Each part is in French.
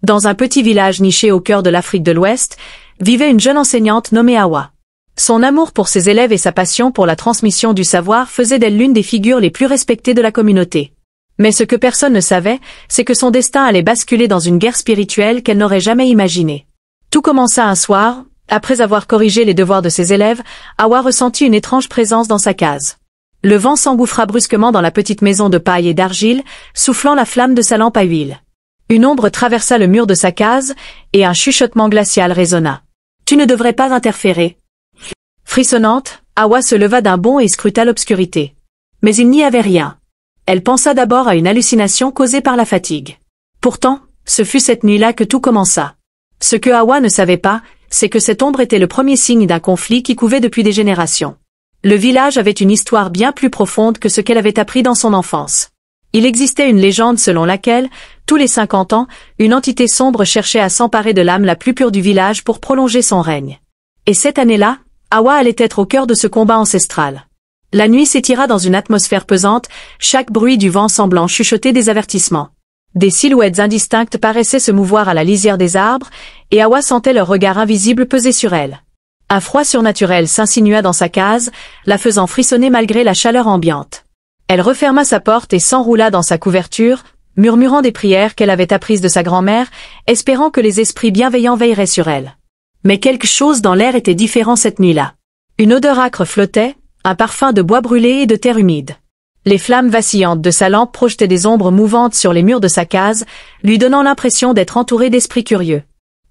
Dans un petit village niché au cœur de l'Afrique de l'Ouest, vivait une jeune enseignante nommée Hawa. Son amour pour ses élèves et sa passion pour la transmission du savoir faisaient d'elle l'une des figures les plus respectées de la communauté. Mais ce que personne ne savait, c'est que son destin allait basculer dans une guerre spirituelle qu'elle n'aurait jamais imaginée. Tout commença un soir, après avoir corrigé les devoirs de ses élèves, Hawa ressentit une étrange présence dans sa case. Le vent s'engouffra brusquement dans la petite maison de paille et d'argile, soufflant la flamme de sa lampe à huile. Une ombre traversa le mur de sa case, et un chuchotement glacial résonna. « Tu ne devrais pas interférer. » Frissonnante, Hawa se leva d'un bond et scruta l'obscurité. Mais il n'y avait rien. Elle pensa d'abord à une hallucination causée par la fatigue. Pourtant, ce fut cette nuit-là que tout commença. Ce que Hawa ne savait pas, c'est que cette ombre était le premier signe d'un conflit qui couvait depuis des générations. Le village avait une histoire bien plus profonde que ce qu'elle avait appris dans son enfance. Il existait une légende selon laquelle, tous les 50 ans, une entité sombre cherchait à s'emparer de l'âme la plus pure du village pour prolonger son règne. Et cette année-là, Hawa allait être au cœur de ce combat ancestral. La nuit s'étira dans une atmosphère pesante, chaque bruit du vent semblant chuchoter des avertissements. Des silhouettes indistinctes paraissaient se mouvoir à la lisière des arbres, et Hawa sentait leur regard invisible peser sur elle. Un froid surnaturel s'insinua dans sa case, la faisant frissonner malgré la chaleur ambiante. Elle referma sa porte et s'enroula dans sa couverture, murmurant des prières qu'elle avait apprises de sa grand-mère, espérant que les esprits bienveillants veilleraient sur elle. Mais quelque chose dans l'air était différent cette nuit-là. Une odeur âcre flottait, un parfum de bois brûlé et de terre humide. Les flammes vacillantes de sa lampe projetaient des ombres mouvantes sur les murs de sa case, lui donnant l'impression d'être entourée d'esprits curieux.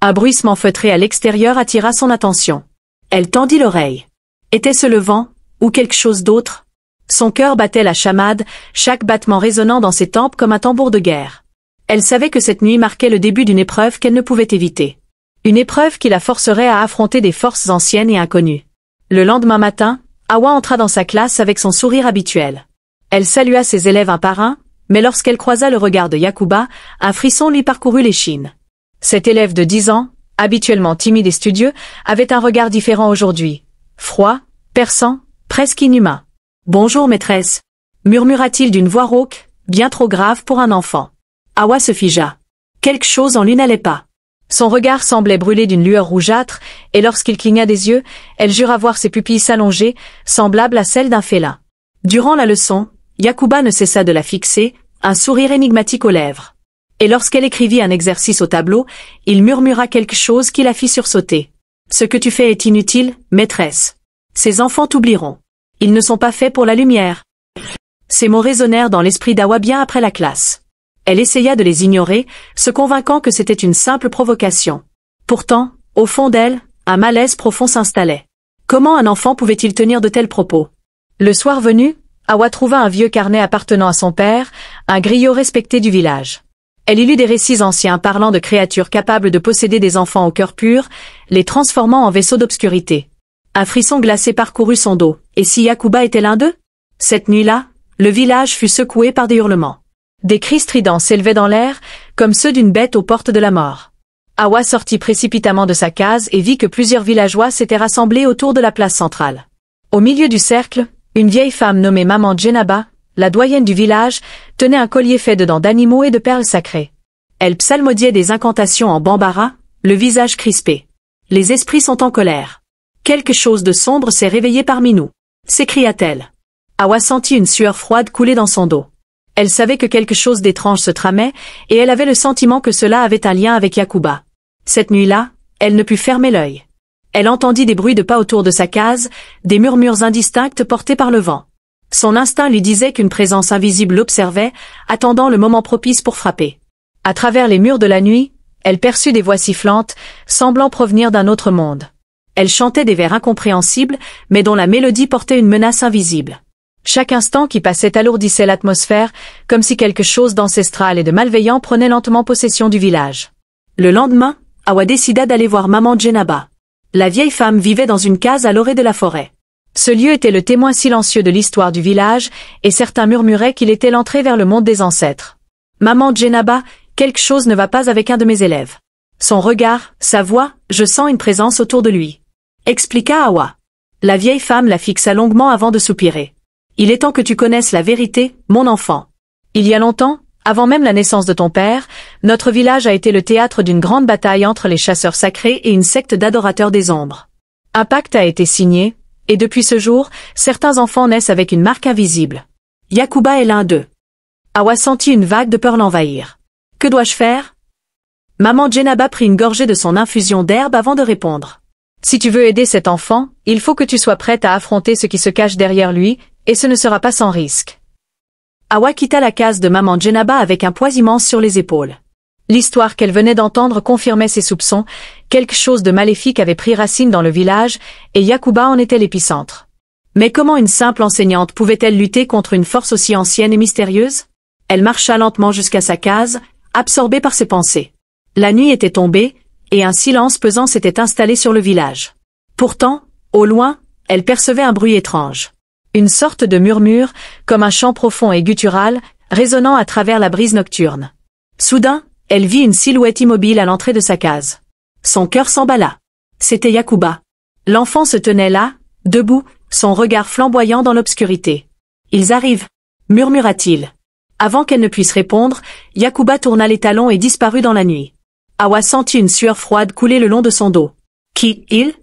Un bruissement feutré à l'extérieur attira son attention. Elle tendit l'oreille. Était-ce le vent, ou quelque chose d'autre? Son cœur battait la chamade, chaque battement résonnant dans ses tempes comme un tambour de guerre. Elle savait que cette nuit marquait le début d'une épreuve qu'elle ne pouvait éviter. Une épreuve qui la forcerait à affronter des forces anciennes et inconnues. Le lendemain matin, Hawa entra dans sa classe avec son sourire habituel. Elle salua ses élèves un par un, mais lorsqu'elle croisa le regard de Yakuba, un frisson lui parcourut l'échine. Cet élève de 10 ans, habituellement timide et studieux, avait un regard différent aujourd'hui. Froid, perçant, presque inhumain. « Bonjour maîtresse » murmura-t-il d'une voix rauque, bien trop grave pour un enfant. Hawa se figea. Quelque chose en lui n'allait pas. Son regard semblait brûler d'une lueur rougeâtre, et lorsqu'il cligna des yeux, elle jura voir ses pupilles s'allonger, semblables à celles d'un félin. Durant la leçon, Yakuba ne cessa de la fixer, un sourire énigmatique aux lèvres. Et lorsqu'elle écrivit un exercice au tableau, il murmura quelque chose qui la fit sursauter. « Ce que tu fais est inutile, maîtresse. Ces enfants t'oublieront. Ils ne sont pas faits pour la lumière. » Ces mots résonnèrent dans l'esprit d'Hawa bien après la classe. Elle essaya de les ignorer, se convainquant que c'était une simple provocation. Pourtant, au fond d'elle, un malaise profond s'installait. Comment un enfant pouvait-il tenir de tels propos? Le soir venu, Hawa trouva un vieux carnet appartenant à son père, un griot respecté du village. Elle y lut des récits anciens parlant de créatures capables de posséder des enfants au cœur pur, les transformant en vaisseaux d'obscurité. Un frisson glacé parcourut son dos. Et si Yakuba était l'un d'eux? Cette nuit-là, le village fut secoué par des hurlements. Des cris stridents s'élevaient dans l'air, comme ceux d'une bête aux portes de la mort. Hawa sortit précipitamment de sa case et vit que plusieurs villageois s'étaient rassemblés autour de la place centrale. Au milieu du cercle, une vieille femme nommée Maman Djenaba, la doyenne du village, tenait un collier fait de dents d'animaux et de perles sacrées. Elle psalmodiait des incantations en bambara, le visage crispé. « Les esprits sont en colère. Quelque chose de sombre s'est réveillé parmi nous » s'écria-t-elle. Hawa sentit une sueur froide couler dans son dos. Elle savait que quelque chose d'étrange se tramait, et elle avait le sentiment que cela avait un lien avec Yakuba. Cette nuit-là, elle ne put fermer l'œil. Elle entendit des bruits de pas autour de sa case, des murmures indistincts portés par le vent. Son instinct lui disait qu'une présence invisible l'observait, attendant le moment propice pour frapper. À travers les murs de la nuit, elle perçut des voix sifflantes, semblant provenir d'un autre monde. Elle chantait des vers incompréhensibles, mais dont la mélodie portait une menace invisible. Chaque instant qui passait alourdissait l'atmosphère, comme si quelque chose d'ancestral et de malveillant prenait lentement possession du village. Le lendemain, Hawa décida d'aller voir Maman Djenaba. La vieille femme vivait dans une case à l'orée de la forêt. Ce lieu était le témoin silencieux de l'histoire du village, et certains murmuraient qu'il était l'entrée vers le monde des ancêtres. « Maman Djenaba, quelque chose ne va pas avec un de mes élèves. Son regard, sa voix, je sens une présence autour de lui. » expliqua Hawa. La vieille femme la fixa longuement avant de soupirer. « Il est temps que tu connaisses la vérité, mon enfant. » Il y a longtemps, Avant même la naissance de ton père, notre village a été le théâtre d'une grande bataille entre les chasseurs sacrés et une secte d'adorateurs des ombres. Un pacte a été signé, et depuis ce jour, certains enfants naissent avec une marque invisible. Yakuba est l'un d'eux. Awa sentit une vague de peur l'envahir. Que dois-je faire? Maman Jenaba prit une gorgée de son infusion d'herbe avant de répondre. Si tu veux aider cet enfant, il faut que tu sois prête à affronter ce qui se cache derrière lui, et ce ne sera pas sans risque. Awa quitta la case de maman Jenaba avec un poids immense sur les épaules. L'histoire qu'elle venait d'entendre confirmait ses soupçons, quelque chose de maléfique avait pris racine dans le village, et Yakuba en était l'épicentre. Mais comment une simple enseignante pouvait-elle lutter contre une force aussi ancienne et mystérieuse? Elle marcha lentement jusqu'à sa case, absorbée par ses pensées. La nuit était tombée, et un silence pesant s'était installé sur le village. Pourtant, au loin, elle percevait un bruit étrange. Une sorte de murmure, comme un chant profond et guttural, résonnant à travers la brise nocturne. Soudain, elle vit une silhouette immobile à l'entrée de sa case. Son cœur s'emballa. C'était Yakuba. L'enfant se tenait là, debout, son regard flamboyant dans l'obscurité. « Ils arrivent » murmura-t-il. Avant qu'elle ne puisse répondre, Yakuba tourna les talons et disparut dans la nuit. Awa sentit une sueur froide couler le long de son dos. Qui, il?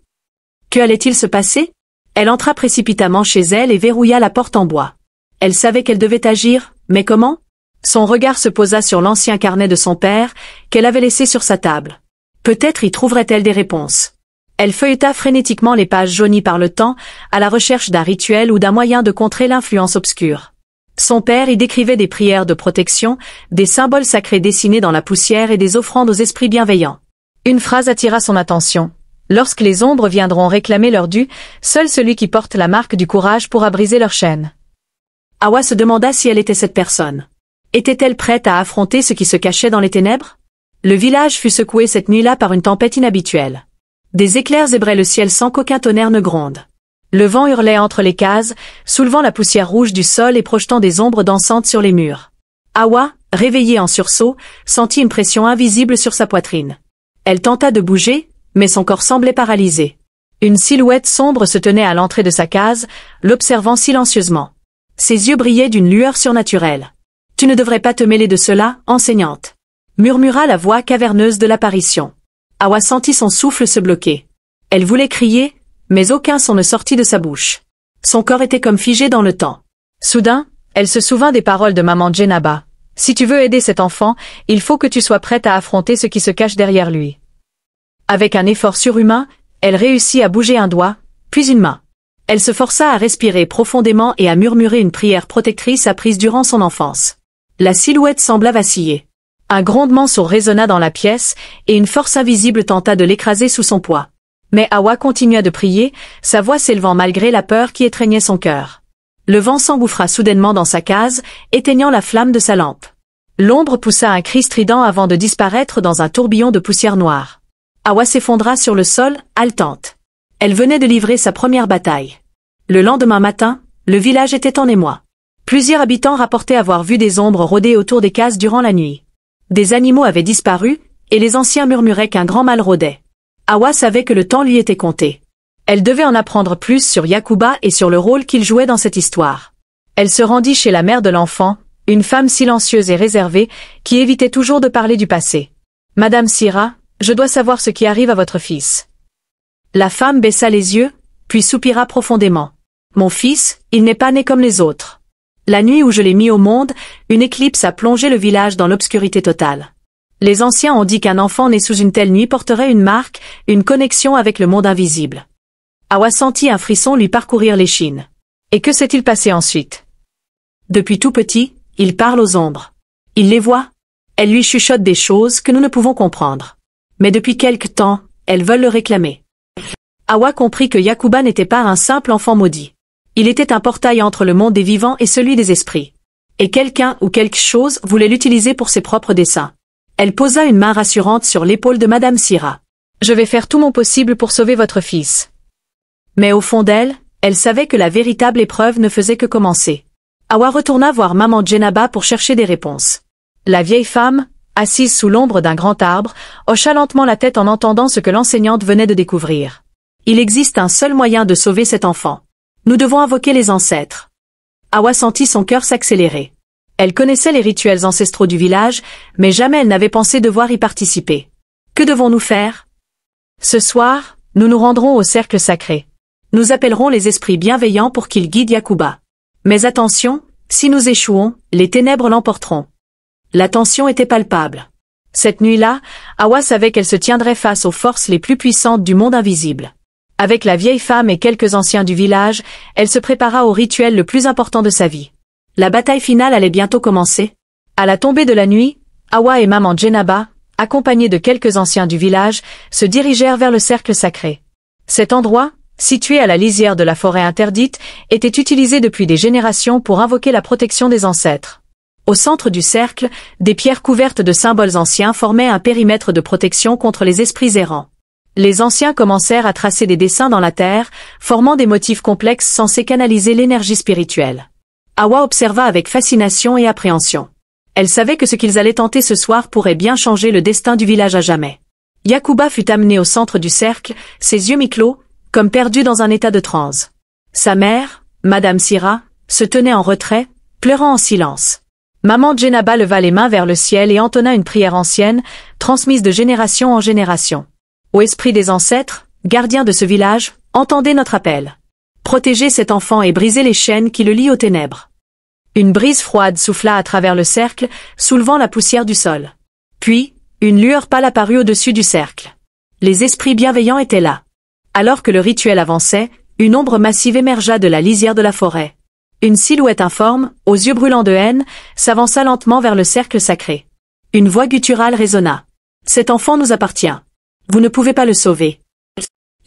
Que allait-il se passer? Elle entra précipitamment chez elle et verrouilla la porte en bois. Elle savait qu'elle devait agir, mais comment? Son regard se posa sur l'ancien carnet de son père, qu'elle avait laissé sur sa table. Peut-être y trouverait-elle des réponses. Elle feuilleta frénétiquement les pages jaunies par le temps, à la recherche d'un rituel ou d'un moyen de contrer l'influence obscure. Son père y décrivait des prières de protection, des symboles sacrés dessinés dans la poussière et des offrandes aux esprits bienveillants. Une phrase attira son attention. Lorsque les ombres viendront réclamer leur dû, seul celui qui porte la marque du courage pourra briser leur chaîne. Awa se demanda si elle était cette personne. Était-elle prête à affronter ce qui se cachait dans les ténèbres? Le village fut secoué cette nuit-là par une tempête inhabituelle. Des éclairs zébraient le ciel sans qu'aucun tonnerre ne gronde. Le vent hurlait entre les cases, soulevant la poussière rouge du sol et projetant des ombres dansantes sur les murs. Awa, réveillée en sursaut, sentit une pression invisible sur sa poitrine. Elle tenta de bouger, mais son corps semblait paralysé. Une silhouette sombre se tenait à l'entrée de sa case, l'observant silencieusement. Ses yeux brillaient d'une lueur surnaturelle. « Tu ne devrais pas te mêler de cela, enseignante » murmura la voix caverneuse de l'apparition. Awa sentit son souffle se bloquer. Elle voulait crier, mais aucun son ne sortit de sa bouche. Son corps était comme figé dans le temps. Soudain, elle se souvint des paroles de maman Jenaba. « Si tu veux aider cet enfant, il faut que tu sois prête à affronter ce qui se cache derrière lui. » Avec un effort surhumain, elle réussit à bouger un doigt, puis une main. Elle se força à respirer profondément et à murmurer une prière protectrice apprise durant son enfance. La silhouette sembla vaciller. Un grondement sourd résonna dans la pièce, et une force invisible tenta de l'écraser sous son poids. Mais Awa continua de prier, sa voix s'élevant malgré la peur qui étreignait son cœur. Le vent s'engouffra soudainement dans sa case, éteignant la flamme de sa lampe. L'ombre poussa un cri strident avant de disparaître dans un tourbillon de poussière noire. Awa s'effondra sur le sol, haletante. Elle venait de livrer sa première bataille. Le lendemain matin, le village était en émoi. Plusieurs habitants rapportaient avoir vu des ombres rôder autour des cases durant la nuit. Des animaux avaient disparu, et les anciens murmuraient qu'un grand mal rôdait. Awa savait que le temps lui était compté. Elle devait en apprendre plus sur Yakuba et sur le rôle qu'il jouait dans cette histoire. Elle se rendit chez la mère de l'enfant, une femme silencieuse et réservée, qui évitait toujours de parler du passé. « Madame Sira, je dois savoir ce qui arrive à votre fils. » La femme baissa les yeux, puis soupira profondément. « Mon fils, il n'est pas né comme les autres. La nuit où je l'ai mis au monde, une éclipse a plongé le village dans l'obscurité totale. Les anciens ont dit qu'un enfant né sous une telle nuit porterait une marque, une connexion avec le monde invisible. » Awa sentit un frisson lui parcourir l'échine. Et que s'est-il passé ensuite? Depuis tout petit, il parle aux ombres. Il les voit. Elles lui chuchotent des choses que nous ne pouvons comprendre. Mais depuis quelque temps, elles veulent le réclamer. Awa comprit que Yakuba n'était pas un simple enfant maudit. Il était un portail entre le monde des vivants et celui des esprits. Et quelqu'un ou quelque chose voulait l'utiliser pour ses propres desseins. Elle posa une main rassurante sur l'épaule de Madame Sira. « Je vais faire tout mon possible pour sauver votre fils. » Mais au fond d'elle, elle savait que la véritable épreuve ne faisait que commencer. Awa retourna voir maman Jenaba pour chercher des réponses. La vieille femme, assise sous l'ombre d'un grand arbre, hocha lentement la tête en entendant ce que l'enseignante venait de découvrir. Il existe un seul moyen de sauver cet enfant. Nous devons invoquer les ancêtres. Awa sentit son cœur s'accélérer. Elle connaissait les rituels ancestraux du village, mais jamais elle n'avait pensé devoir y participer. Que devons-nous faire? Ce soir, nous nous rendrons au cercle sacré. Nous appellerons les esprits bienveillants pour qu'ils guident Yakuba. Mais attention, si nous échouons, les ténèbres l'emporteront. La tension était palpable. Cette nuit-là, Awa savait qu'elle se tiendrait face aux forces les plus puissantes du monde invisible. Avec la vieille femme et quelques anciens du village, elle se prépara au rituel le plus important de sa vie. La bataille finale allait bientôt commencer. À la tombée de la nuit, Awa et maman Jenaba, accompagnés de quelques anciens du village, se dirigèrent vers le cercle sacré. Cet endroit, situé à la lisière de la forêt interdite, était utilisé depuis des générations pour invoquer la protection des ancêtres. Au centre du cercle, des pierres couvertes de symboles anciens formaient un périmètre de protection contre les esprits errants. Les anciens commencèrent à tracer des dessins dans la terre, formant des motifs complexes censés canaliser l'énergie spirituelle. Awa observa avec fascination et appréhension. Elle savait que ce qu'ils allaient tenter ce soir pourrait bien changer le destin du village à jamais. Yakuba fut amené au centre du cercle, ses yeux mi-clos, comme perdu dans un état de transe. Sa mère, Madame Sira, se tenait en retrait, pleurant en silence. Maman Jenaba leva les mains vers le ciel et entonna une prière ancienne, transmise de génération en génération. Ô esprit des ancêtres, gardiens de ce village, entendez notre appel. Protégez cet enfant et brisez les chaînes qui le lient aux ténèbres. Une brise froide souffla à travers le cercle, soulevant la poussière du sol. Puis, une lueur pâle apparut au-dessus du cercle. Les esprits bienveillants étaient là. Alors que le rituel avançait, une ombre massive émergea de la lisière de la forêt. Une silhouette informe, aux yeux brûlants de haine, s'avança lentement vers le cercle sacré. Une voix gutturale résonna. « Cet enfant nous appartient. Vous ne pouvez pas le sauver. »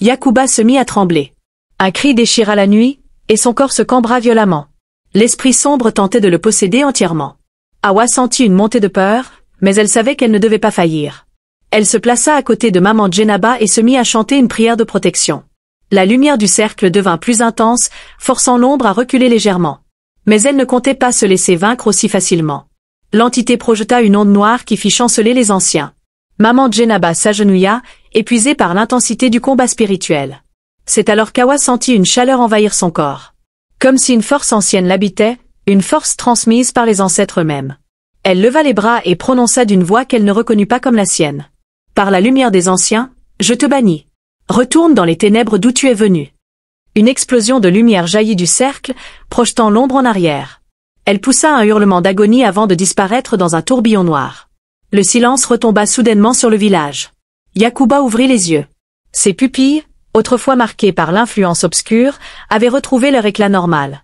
Yakuba se mit à trembler. Un cri déchira la nuit, et son corps se cambra violemment. L'esprit sombre tentait de le posséder entièrement. Awa sentit une montée de peur, mais elle savait qu'elle ne devait pas faillir. Elle se plaça à côté de maman Jenaba et se mit à chanter une prière de protection. La lumière du cercle devint plus intense, forçant l'ombre à reculer légèrement. Mais elle ne comptait pas se laisser vaincre aussi facilement. L'entité projeta une onde noire qui fit chanceler les anciens. Maman Jenaba s'agenouilla, épuisée par l'intensité du combat spirituel. C'est alors qu'Awa sentit une chaleur envahir son corps. Comme si une force ancienne l'habitait, une force transmise par les ancêtres eux-mêmes. Elle leva les bras et prononça d'une voix qu'elle ne reconnut pas comme la sienne. « Par la lumière des anciens, je te bannis. Retourne dans les ténèbres d'où tu es venu. » Une explosion de lumière jaillit du cercle, projetant l'ombre en arrière. Elle poussa un hurlement d'agonie avant de disparaître dans un tourbillon noir. Le silence retomba soudainement sur le village. Yakuba ouvrit les yeux. Ses pupilles, autrefois marquées par l'influence obscure, avaient retrouvé leur éclat normal.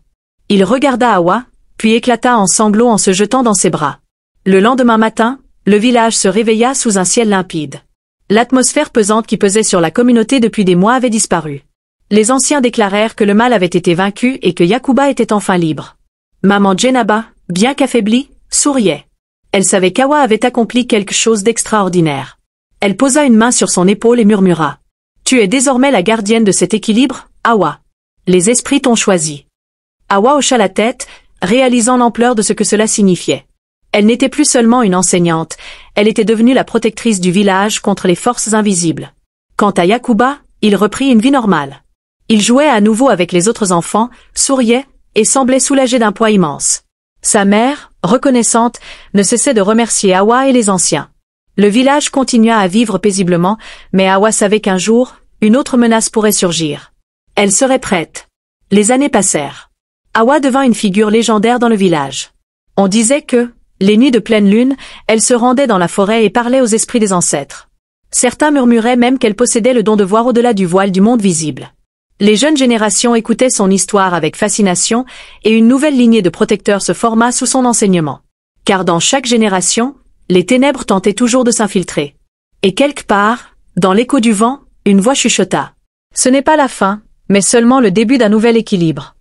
Il regarda Awa, puis éclata en sanglots en se jetant dans ses bras. Le lendemain matin, le village se réveilla sous un ciel limpide. L'atmosphère pesante qui pesait sur la communauté depuis des mois avait disparu. Les anciens déclarèrent que le mal avait été vaincu et que Yakuba était enfin libre. Maman Jenaba, bien qu'affaiblie, souriait. Elle savait qu'Awa avait accompli quelque chose d'extraordinaire. Elle posa une main sur son épaule et murmura. « Tu es désormais la gardienne de cet équilibre, Awa. Les esprits t'ont choisi. » Awa hocha la tête, réalisant l'ampleur de ce que cela signifiait. Elle n'était plus seulement une enseignante, elle était devenue la protectrice du village contre les forces invisibles. Quant à Yakuba, il reprit une vie normale. Il jouait à nouveau avec les autres enfants, souriait, et semblait soulagé d'un poids immense. Sa mère, reconnaissante, ne cessait de remercier Awa et les anciens. Le village continua à vivre paisiblement, mais Awa savait qu'un jour, une autre menace pourrait surgir. Elle serait prête. Les années passèrent. Awa devint une figure légendaire dans le village. On disait que, les nuits de pleine lune, elle se rendait dans la forêt et parlait aux esprits des ancêtres. Certains murmuraient même qu'elle possédait le don de voir au-delà du voile du monde visible. Les jeunes générations écoutaient son histoire avec fascination et une nouvelle lignée de protecteurs se forma sous son enseignement. Car dans chaque génération, les ténèbres tentaient toujours de s'infiltrer. Et quelque part, dans l'écho du vent, une voix chuchota. Ce n'est pas la fin, mais seulement le début d'un nouvel équilibre.